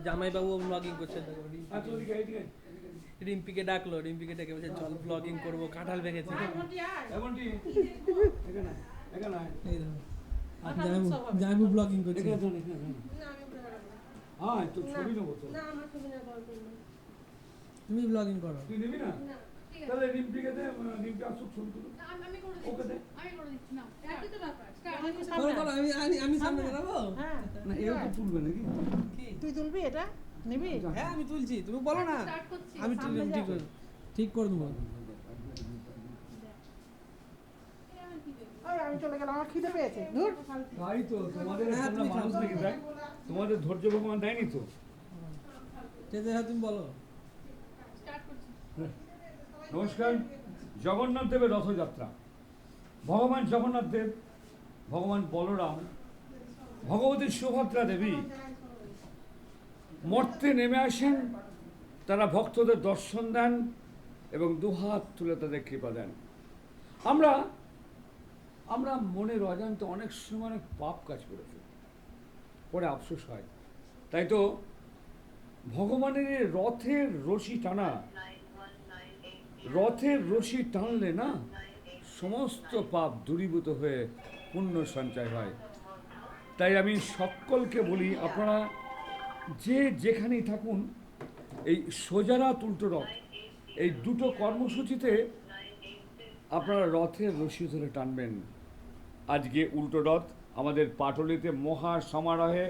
জামাইবাবু ব্লগিং করছে, রিম্পিকে ডাকলো, রিম্পিকে ডেকে বলছে চল ব্লগিং করবো, কাঁঠাল ভেঙেছে। জামাইবাবু ব্লগিং করছে। তুমি ব্লগিং করো। তুই নিবি না? তাহলে রিম্পিকে দে, রিম্পি আসুক ছবি তুলো। ওকে দে। আমি সামনে দাঁড়াবো। না এও তো তুলবে নাকি? তুই তুলবি এটা? নিবি? হ্যাঁ আমি তুলছি, তুমি বলো না, আমি ঠিক করে দেবো। আমি চলে গেলাম, আমার খিদে পেয়েছে। ধুর। তাই তো তোমাদের তোমরা মানুষ নাকি দেখ? তোমাদের ধৈর্য ভগবান দেয়নি তো? তুমি বলো। নমস্কার। জগন্নাথ দেবের রথযাত্রা। ভগবান জগন্নাথ দেব, ভগবান বলরাম, ভগবতী সুভদ্রা দেবী মর্তে নেমে আসেন, তারা ভক্তদের দর্শন দেন এবং দুহাত তুলে তাদের কৃপা দেন। আমরা মনের অজান্তে অনেক সময় অনেক পাপ কাজ করে ফেলি, পরে আফসোস হয়। তাই তো ভগবানের রথের রশি টানলে না সমস্ত পাপ দূরীভূত হয়ে পুণ্য সঞ্চয় হয়। তাই আমি সকলকে বলি, আপনারা যে যেখানেই থাকুন, এই সোজারাত উল্টো রথ, এই দুটো কর্মসূচিতে আপনারা রথের রশি ধরে টানবেন। আজকে উল্টো রথ আমাদের পাটলিতে মহা সমারোহে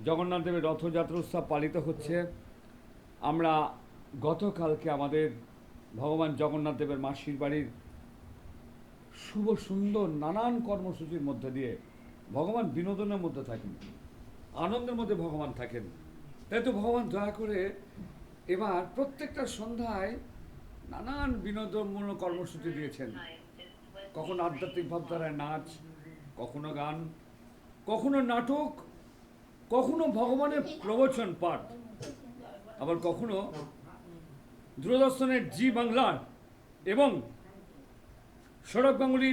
জগন্নাথ দেবের রথযাত্রা উৎসব পালিত হচ্ছে। আমরা গতকালকে আমাদের ভগবান জগন্নাথ দেবের মাসির বাড়ির শুভ সুন্দর নানান কর্মসূচির মধ্যে দিয়ে ভগবান বিনোদনের মধ্যে থাকেন, আনন্দের মধ্যে ভগবান থাকেন। তাই তো ভগবান দয়া করে এবার প্রত্যেকটা সন্ধ্যায় নানান বিনোদনমূলক কর্মসূচি দিয়েছেন। কখনো আধ্যাত্মিক ভাবধারায় নাচ, কখনো গান, কখনো নাটক, কখনো ভগবানের প্রবচন পাঠ, আবার কখনো দূরদর্শনের জি বাংলার এবং সৌরভ গাঙ্গুলি